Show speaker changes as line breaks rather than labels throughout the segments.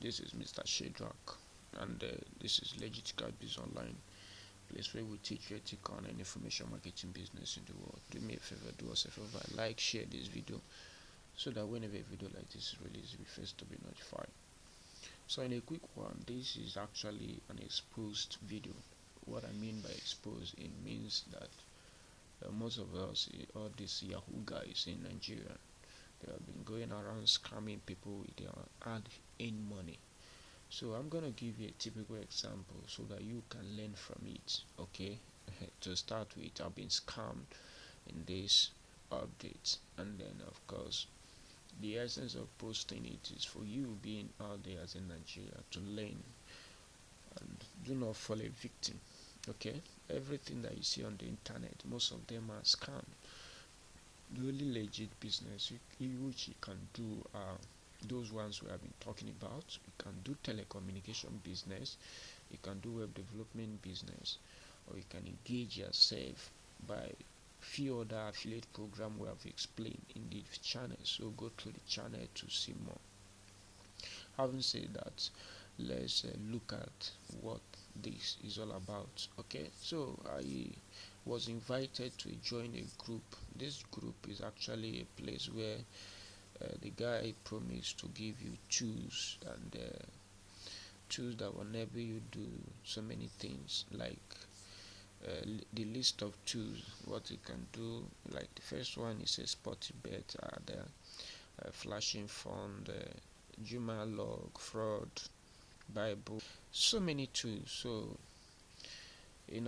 This is Mr. Shedrak, and this is Legit Guy Biz Online, place where we teach you ethical and information marketing business in the world. Do me a favor, do us a favor, like, share this video so that whenever a video like this is released, you'll be first to be notified. So, in a quick one, this is actually an exposed video. What I mean by exposed, it means that most of us, all these Yahoo guys in Nigeria, they have been going around scamming people with their hard-earned money. So I'm gonna give you a typical example so that you can learn from it. Okay, to start with, I've been scammed in this update, and then of course the essence of posting it is for you being out there as in Nigeria to learn and do not fall a victim. Okay, everything that you see on the internet, most of them are scam. The only legit business which you can do are those ones we have been talking about. You can do telecommunication business, you can do web development business, or you can engage yourself by few other affiliate program we have explained in the channel. So go to the channel to see more. Having said that, let's look at what this is all about. Okay, so I was invited to join a group. This group is actually a place where the guy promised to give you tools, and tools that will enable you do so many things, like the list of tools what you can do. Like the first one is a sporty bet, the flashing fund, Juma log, fraud, Bible, so many tools. So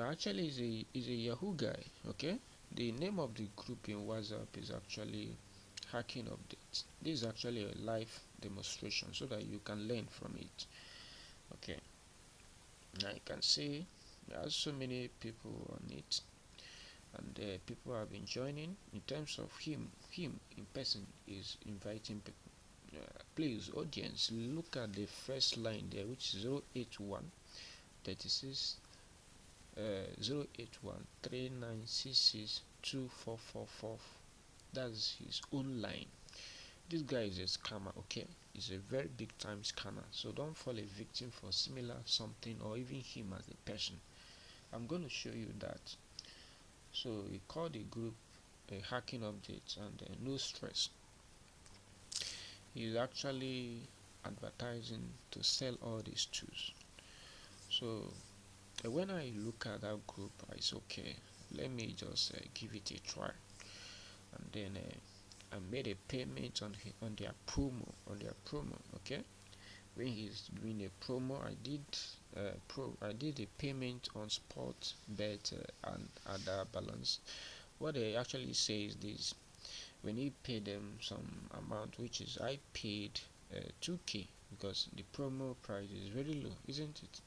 actually is a Yahoo guy. Okay, the name of the group in WhatsApp is actually hacking updates. This is actually a live demonstration so that you can learn from it. Okay, now you can see there are so many people on it, and people have been joining. In terms of him in person is inviting people. Please, audience, look at the first line there, which is 081 36 081 3966 2444. That's his own line. This guy is a scammer. Okay, he's a very big time scammer, so don't fall a victim for similar something or even him as a person. I'm going to show you that. So he called the group a hacking update, and no stress. He's actually advertising to sell all these tools. So when I look at that group, I say, okay, let me just give it a try. And then I made a payment on their promo. Okay, when he's doing a promo, I did a payment on spot bet and other balance. What they actually say is this: when he paid them some amount, which is I paid 2k, because the promo price is very low, isn't it?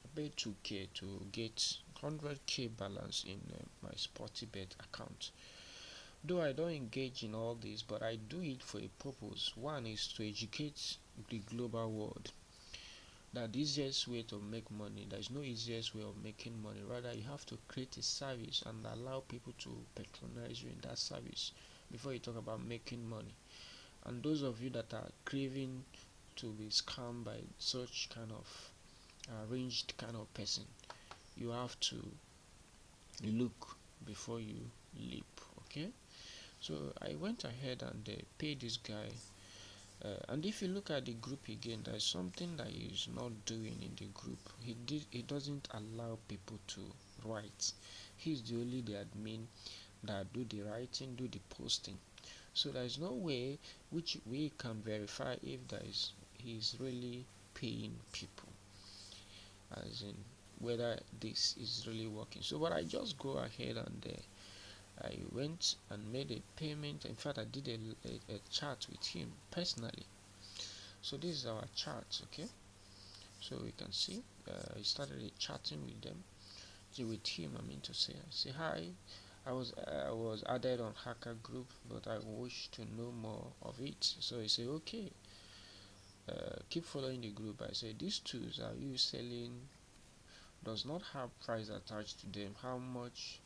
I paid 2k to get 100k balance in my sporty bet account. Though I don't engage in all this, but I do it for a purpose. One is to educate the global world that the easiest way to make money, there is no easiest way of making money. Rather, you have to create a service and allow people to patronize you in that service before you talk about making money. And those of you that are craving to be scammed by such kind of arranged kind of person, you have to look before you leap. Okay, so I went ahead and paid this guy. And if you look at the group again, there's something that he's not doing in the group. He doesn't allow people to write. He's the only the admin that do the writing, do the posting. So there's no way which we can verify if he's really paying people, as in whether this is really working. So but I just go ahead and I went and made a payment. In fact, I did a chat with him personally. So this is our chat. Okay, so you can see I started chatting with them, with him. I mean to say hi. I was added on hacker group, but I wish to know more of it. So he said, okay, keep following the group. I said, these tools are you selling? Does not have price attached to them. How much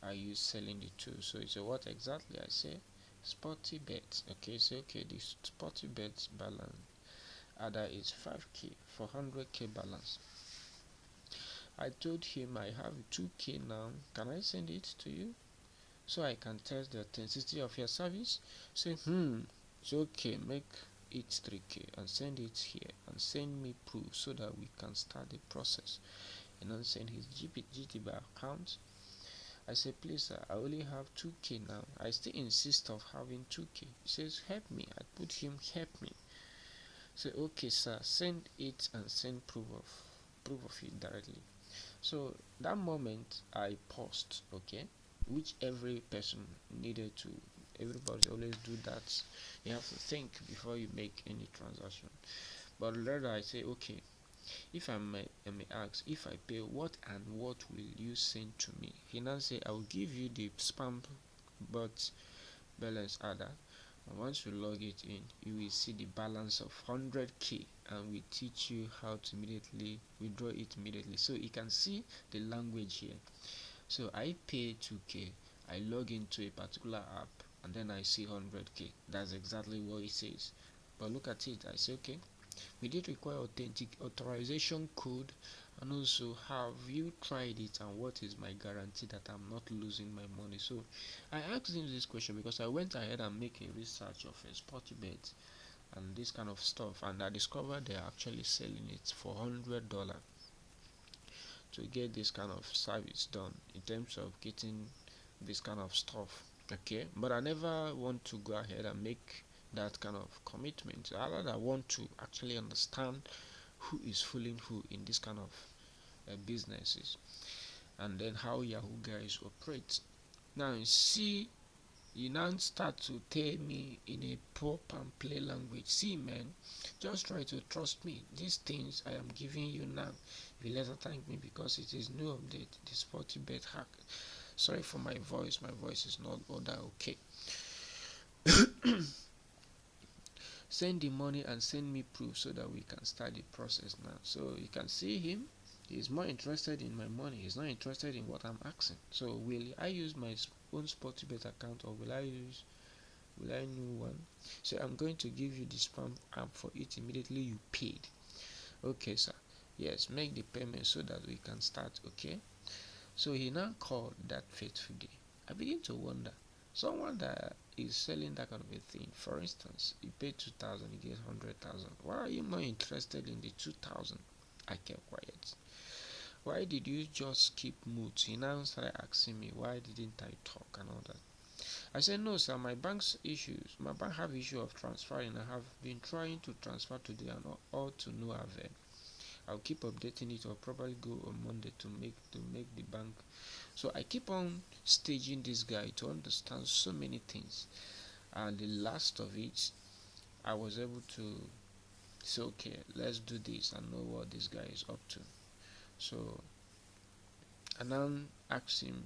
are you selling the tool? So he said, what exactly? I say, sporty bet. Okay, so okay, the sporty bet balance other is 5k for 100k balance. I told him I have 2k now, can I send it to you so I can test the authenticity of your service? Say, it's okay, make it 3k and send it here and send me proof so that we can start the process. And then send his GTB account. I said, please sir, I only have 2k now. I still insist of having 2k. He says, help me. I put him, help me. Say, okay sir, send it and send proof of it directly. So that moment I paused, okay, which every person needed to. Everybody always do that. You have to think before you make any transaction. But later I say, okay, if I may ask, if I pay, what and what will you send to me? He now say, I will give you the spam but balance adder, and once you log it in, you will see the balance of 100k, and we teach you how to immediately withdraw it immediately. So you can see the language here. So I pay 2k, I log into a particular app, and then I see 100k. That's exactly what it says. But look at it, I say, okay, we did require authentic authorization code, and also have you tried it and what is my guarantee that I'm not losing my money. So I asked him this question because I went ahead and make a research of a sporty bet and this kind of stuff, and I discovered they're actually selling it for $100 to get this kind of service done in terms of getting this kind of stuff. Okay, but I never want to go ahead and make that kind of commitment. I rather want to actually understand who is fooling who in this kind of businesses, and then how Yahoo guys operate. Now you see, you now start to tell me in a pop and play language, see man, just try to trust me. These things I am giving you now, you later thank me because it is new update, the sporty bet hack. Sorry for my voice is not all that okay. Send the money and send me proof so that we can start the process now. So you can see him, he's more interested in my money, he's not interested in what I'm asking. So will I use my own Sportybet account, or will I new one? So I'm going to give you the spam app for it immediately you paid. Okay sir, yes, make the payment so that we can start. Okay, so he now called that fateful day. I begin to wonder, someone that is selling that kind of a thing, for instance, you pay 2,000, you get 100,000. Why are you more interested in the 2,000? I kept quiet. Why did you just keep mute? He now started asking me why didn't I talk and all that. I said, no sir, my bank have issue of transferring. I have been trying to transfer today and all to no avail. I'll keep updating it, or probably go on Monday to make the bank. So I keep on staging this guy to understand so many things, and the last of it, I was able to say, okay, let's do this and know what this guy is up to. So I now asked him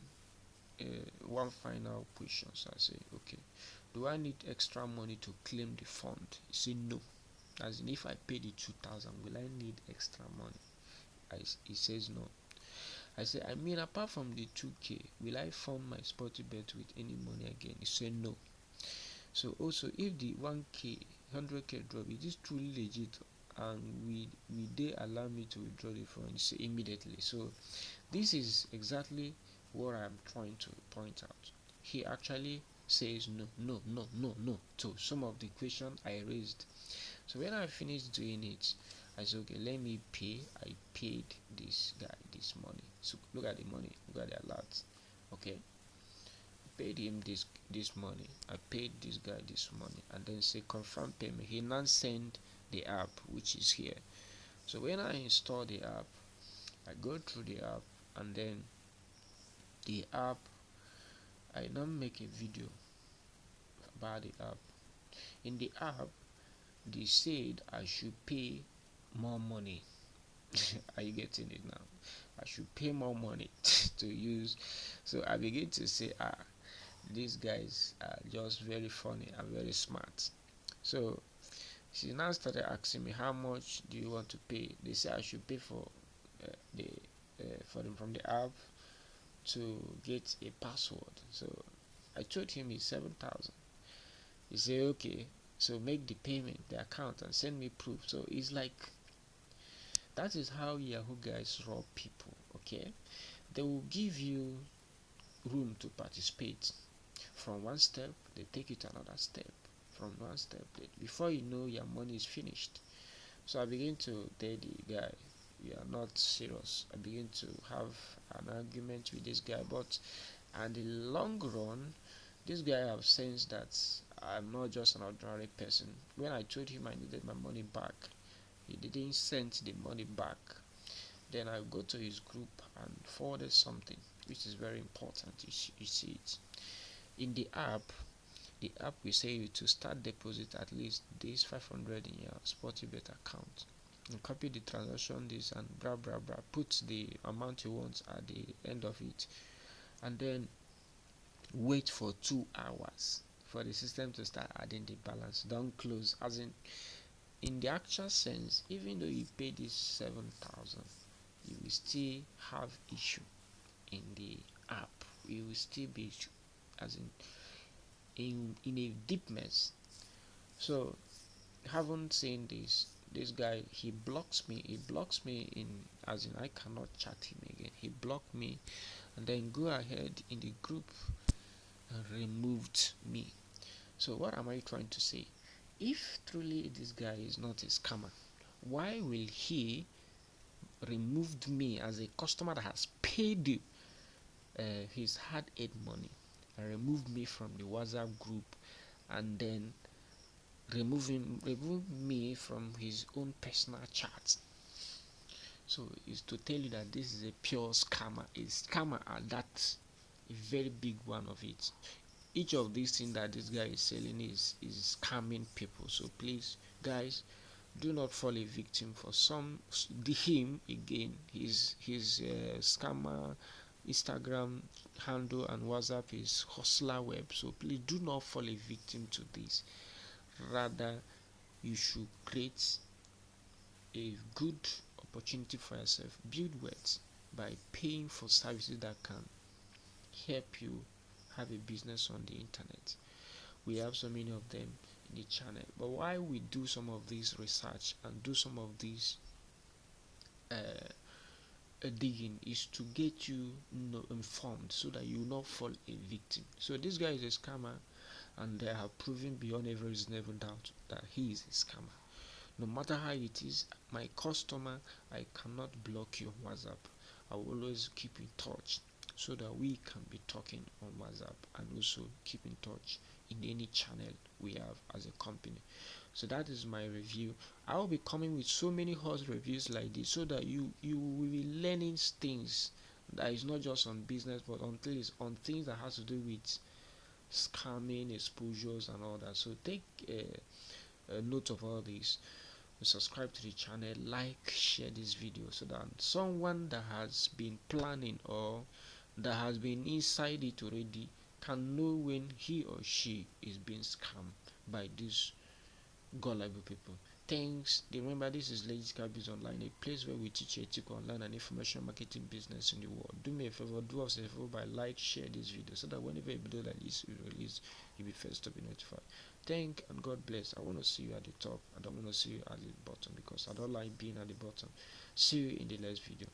one final question. So I say, okay, do I need extra money to claim the fund? He said no. As in, if I pay the 2,000, will I need extra money? He says no. I said, I mean, apart from the 2k, will I fund my sporty bet with any money again? He said no. So also, if the 1k 100k drop, it is truly legit, and we they allow me to withdraw the funds immediately. So this is exactly what I'm trying to point out. He actually says no to some of the questions I raised. So when I finished doing it, I said, okay, let me pay. I paid this guy this money. So look at the money, look at the alert. Okay, paid him this money. I paid this guy this money, and then say confirm payment. He now send the app, which is here. So when I install the app, I go through the app, and then the app, I now make a video about the app. In the app, they said I should pay more money. Are you getting it now? I should pay more money to use. So I begin to say, these guys are just very funny and very smart. So she now started asking me, how much do you want to pay? They say I should pay for the for them from the app to get a password. So I told him it's 7,000. He said okay. So make the payment, the account, and send me proof. So it's like that is how Yahoo guys rob people. Okay, they will give you room to participate. From one step, they take it to another step. From one step, before you know, your money is finished. So I begin to tell the guy, you are not serious. I begin to have an argument with this guy, but in the long run, this guy have sensed that I'm not just an ordinary person. When I told him I needed my money back, he didn't send the money back. Then I go to his group and forwarded something, which is very important. You see it in the app. The app will say you to start deposit at least this 500 in your Sportybet account. You copy the transaction this and blah blah blah. Put the amount you want at the end of it, and then wait for 2 hours for the system to start adding the balance. Don't close. As in the actual sense, even though you pay this 7,000, you will still have issue in the app. You will still be as in a deep mess. So haven't seen this guy. He blocks me in, as in I cannot chat him again. He blocked me and then go ahead in the group and removed me. So what am I trying to say? If truly this guy is not a scammer, why will he removed me as a customer that has paid his hard-earned money and removed me from the WhatsApp group, and then remove me from his own personal chat? So it's to tell you that this is a pure scammer, a scammer at that, a very big one of it. Each of these things that this guy is selling is scamming people. So please, guys, do not fall a victim for him again. His scammer Instagram handle and WhatsApp is Hustler Web. So please do not fall a victim to this. Rather, you should create a good opportunity for yourself. Build wealth by paying for services that can help you have a business on the internet. We have so many of them in the channel, but why we do some of this research and do some of these digging is to get you informed so that you will not fall a victim. So this guy is a scammer, and they have proven beyond every reasonable doubt that he is a scammer. No matter how it is, my customer, I cannot block you on WhatsApp. I will always keep in touch so that we can be talking on WhatsApp, and also keep in touch in any channel we have as a company. So that is my review. I will be coming with so many horse reviews like this so that you will be learning things that is not just on business, but on things that has to do with scamming, exposures, and all that. So take a note of all this. Subscribe to the channel, like, share this video so that someone that has been planning or that has been inside it already can know when he or she is being scammed by these gullible people. Thanks. Remember, this is Legit Guy Online, a place where we teach ethical online and information marketing business in the world. Do me a favor, do us a favor by like, share this video so that whenever a video like this is released, you'll be first to be notified. Thank and God bless. I want to see you at the top. I don't want to see you at the bottom because I don't like being at the bottom. See you in the next video.